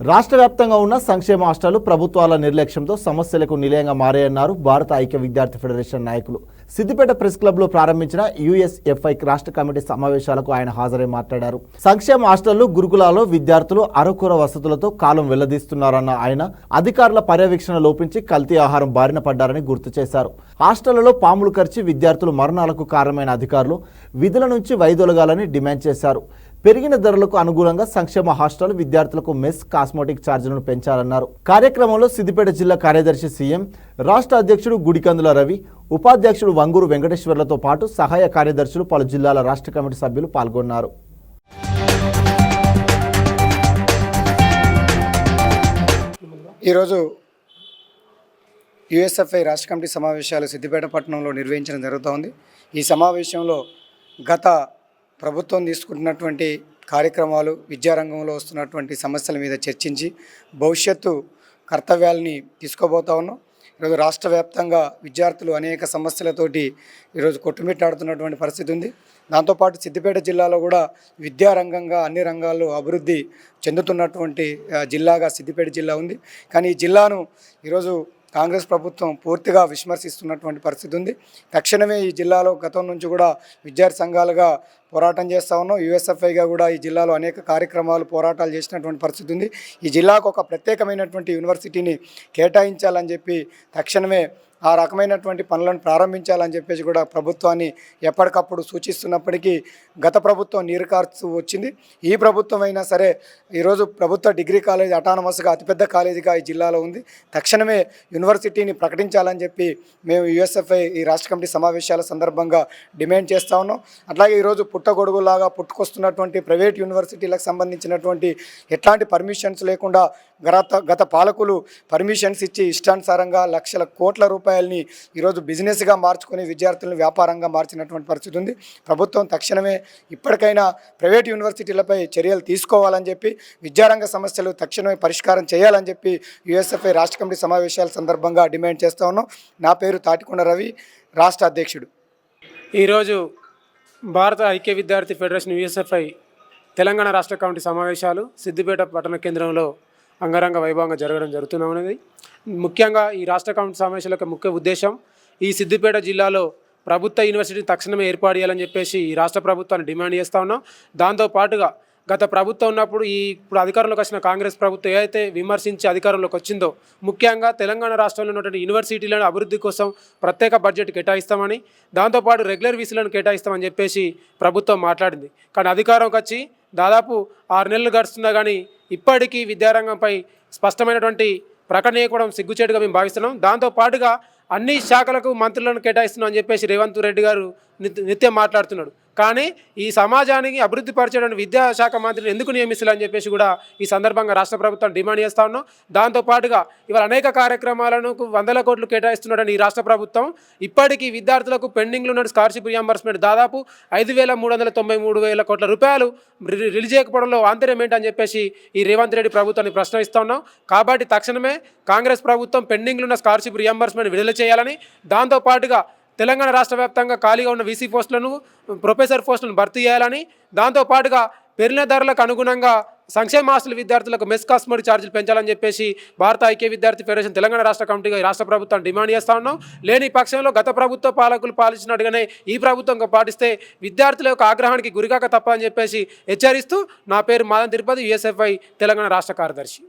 రాష్ట్ర వ్యాప్తంగా ఉన్న సంక్షేమ హాస్టళ్లు ప్రభుత్వాల నిర్లక్ష్యంతో సమస్యలకు నిలయంగా మారాయన్నారు భారత ఐక్య విద్యార్థి ఫెడరేషన్ నాయకులు. సిద్దిపేట ప్రెస్ క్లబ్లో ప్రారంభించిన యూఎస్ఎఫ్ఐ రాష్ట్ర కమిటీ సమావేశాలకు ఆయన హాజరై మాట్లాడారు. సంక్షేమ హాస్టళ్లు గురుకులాల్లో విద్యార్థులు అరకొర వసతులతో కాలం వెళ్లదీస్తున్నారన్న ఆయన అధికారుల పర్యవేక్షణ లోపించి కల్తీ ఆహారం బారిన పడ్డారని గుర్తు చేశారు. హాస్టళ్లలో పాములు కరిచి విద్యార్థులు మరణాలకు కారణమైన అధికారులు విధుల నుంచి వైదొలగాలని డిమాండ్ చేశారు. పెరిగిన ధరలకు అనుగుణంగా సంక్షేమ హాస్టల్ విద్యార్థులకు మెస్ కాస్మోటిక్ ఛార్జీలను పెంచాలన్నారు. కార్యక్రమంలో సిద్దిపేట జిల్లా కార్యదర్శి సీఎం, రాష్ట్ర అధ్యక్షుడు గుడికందుల రవి, ఉపాధ్యక్షుడు వంగూరు వెంకటేశ్వర్లతో పాటు సహాయ కార్యదర్శులు, పలు జిల్లాల రాష్ట్ర కమిటీ సభ్యులు పాల్గొన్నారు. ఈరోజు యూఎస్ఎఫ్ఐ రాష్ట్ర కమిటీ సమావేశాలు సిద్దిపేట పట్టణంలో నిర్వహించడం జరుగుతోంది. ఈ సమావేశంలో గత ప్రభుత్వం తీసుకుంటున్నటువంటి కార్యక్రమాలు, విద్యారంగంలో వస్తున్నటువంటి సమస్యల మీద చర్చించి భవిష్యత్తు కర్తవ్యాలని తీసుకోబోతా ఉన్నాం. ఈరోజు రాష్ట్ర వ్యాప్తంగా విద్యార్థులు అనేక సమస్యలతోటి ఈరోజు కొట్టుమిట్టాడుతున్నటువంటి పరిస్థితి ఉంది. దాంతోపాటు సిద్దిపేట జిల్లాలో కూడా విద్యారంగంగా అన్ని రంగాల్లో అభివృద్ధి చెందుతున్నటువంటి జిల్లాగా సిద్దిపేట జిల్లా ఉంది. కానీ ఈ జిల్లాను ఈరోజు కాంగ్రెస్ ప్రభుత్వం పూర్తిగా విస్మరిస్తున్నటువంటి పరిస్థితి ఉంది. తక్షణమే ఈ జిల్లాలో గతం నుంచి కూడా విద్యార్థి సంఘాలుగా పోరాటం చేస్తూ ఉన్నాం. యూఎస్ఎఫ్ఐగా కూడా ఈ జిల్లాలో అనేక కార్యక్రమాలు, పోరాటాలు చేసినటువంటి పరిస్థితి ఉంది. ఈ జిల్లాకు ఒక ప్రత్యేకమైనటువంటి యూనివర్సిటీని కేటాయించాలని చెప్పి తక్షణమే ఆ రకమైనటువంటి పనులను ప్రారంభించాలని చెప్పేసి కూడా ప్రభుత్వాన్ని ఎప్పటికప్పుడు సూచిస్తున్నప్పటికీ గత ప్రభుత్వం నీరు కార్చు వచ్చింది. ఈ ప్రభుత్వం అయినా సరే ఈరోజు ప్రభుత్వ డిగ్రీ కాలేజ్ అటానమస్గా అతిపెద్ద కాలేజీగా ఈ జిల్లాలో ఉంది. తక్షణమే యూనివర్సిటీని ప్రకటించాలని చెప్పి మేము యూఎస్ఎఫ్ఐ ఈ రాష్ట్ర కమిటీ సమావేశాల సందర్భంగా డిమాండ్ చేస్తూ ఉన్నాం. అట్లాగే ఈరోజు పుట్టగొడుగులాగా పుట్టుకొస్తున్నటువంటి ప్రైవేట్ యూనివర్సిటీలకు సంబంధించినటువంటి ఎట్లాంటి పర్మిషన్స్ లేకుండా గత పాలకులు పర్మిషన్స్ ఇచ్చి ఇష్టానుసారంగా లక్షల కోట్ల రూపాయలని ఈరోజు బిజినెస్గా మార్చుకొని విద్యార్థులను వ్యాపారంగా మార్చినటువంటి పరిస్థితి ఉంది. ప్రభుత్వం తక్షణమే ఇప్పటికైనా ప్రైవేట్ యూనివర్సిటీలపై చర్యలు తీసుకోవాలని చెప్పి, విద్యారంగ సమస్యలు తక్షణమే పరిష్కారం చేయాలని చెప్పి యూఎస్ఎఫ్ఐ రాష్ట్ర కమిటీ సమావేశాల సందర్భంగా డిమాండ్ చేస్తూ ఉన్నాం. నా పేరు తాటికొండ రవి, రాష్ట్ర అధ్యక్షుడు. ఈరోజు భారత ఐక్య విద్యార్థి ఫెడరేషన్ యూఎస్ఎఫ్ఐ తెలంగాణ రాష్ట్ర కమిటీ సమావేశాలు సిద్దిపేట పట్టణ కేంద్రంలో అంగరంగ వైభవంగా జరుగుతున్నది. ముఖ్యంగా ఈ రాష్ట్ర కమిటీ సమావేశాల యొక్క ముఖ్య ఉద్దేశం ఈ సిద్దిపేట జిల్లాలో ప్రభుత్వ యూనివర్సిటీని తక్షణమే ఏర్పాటు చేయాలని చెప్పేసి ఈ రాష్ట్ర ప్రభుత్వాన్ని డిమాండ్ చేస్తూ ఉన్నాం. దాంతోపాటుగా గత ప్రభుత్వం ఉన్నప్పుడు ఇప్పుడు అధికారంలోకి వచ్చిన కాంగ్రెస్ ప్రభుత్వం ఏదైతే విమర్శించి అధికారంలోకి వచ్చిందో, ముఖ్యంగా తెలంగాణ రాష్ట్రంలో ఉన్నటువంటి యూనివర్సిటీలను అభివృద్ధి కోసం ప్రత్యేక బడ్జెట్ కేటాయిస్తామని, దాంతోపాటు రెగ్యులర్ ఫీజులను కేటాయిస్తామని చెప్పేసి ప్రభుత్వం మాట్లాడింది. కానీ అధికారంకి వచ్చి దాదాపు 6 నెలలు గడుస్తున్నా కానీ ఇప్పటికీ విద్యారంగంపై స్పష్టమైనటువంటి ప్రకటన చేయడం సిగ్గుచేటుగా మేము భావిస్తున్నాం. దాంతోపాటుగా అన్ని శాఖలకు మంత్రులను కేటాయిస్తున్నాం అని చెప్పేసి రేవంత్ రెడ్డి గారు నిత్యం మాట్లాడుతున్నాడు. కానీ ఈ సమాజానికి అభివృద్ధి పరిచేటువంటి విద్యాశాఖ మంత్రిని ఎందుకు నియమిస్తారని చెప్పేసి కూడా ఈ సందర్భంగా రాష్ట్ర ప్రభుత్వం డిమాండ్ చేస్తూ ఉన్నాం. దాంతోపాటుగా ఇవాళ అనేక కార్యక్రమాలను 100 కోట్లు కేటాయిస్తున్నటువంటి ఈ రాష్ట్ర ప్రభుత్వం ఇప్పటికీ విద్యార్థులకు పెండింగ్లో ఉన్న స్కాలర్షిప్ రియంబర్స్మెంట్ దాదాపు 5,393 కోట్ల రూపాయలు రిలీజ్ చేయకపోవడంలో ఆంతర్యం ఏంటని చెప్పేసి ఈ రేవంత్ రెడ్డి ప్రభుత్వాన్ని ప్రశ్నిస్తూ ఉన్నాం. కాబట్టి తక్షణమే కాంగ్రెస్ ప్రభుత్వం పెండింగ్లో ఉన్న స్కాలర్షిప్ రియంబర్స్మెంట్ విడుదల చేయాలని, దాంతోపాటుగా తెలంగాణ రాష్ట్ర వ్యాప్తంగా ఖాళీగా ఉన్న వీసీ పోస్టులను, ప్రొఫెసర్ పోస్టులను భర్తీ చేయాలని, దాంతోపాటుగా పెరిగిన ధరలకు అనుగుణంగా సంక్షేమ హాస్టల్ విద్యార్థులకు మెస్ కాస్మోటిక్ ఛార్జీలు పెంచాలని చెప్పేసి భారత ఐక్య విద్యార్థి ఫెడరేషన్ తెలంగాణ రాష్ట్ర కమిటీగా ఈ రాష్ట్ర ప్రభుత్వం డిమాండ్ చేస్తూ ఉన్నాం. లేని పక్షంలో గత ప్రభుత్వ పాలకులు పాలించినట్టుగానే ఈ ప్రభుత్వం పాటిస్తే విద్యార్థుల యొక్క ఆగ్రహానికి గురికాక తప్పని చెప్పేసి హెచ్చరిస్తూ, నా పేరు మాదన్ తిరుపతి, యూఎస్ఎఫ్ఐ తెలంగాణ రాష్ట్ర కార్యదర్శి.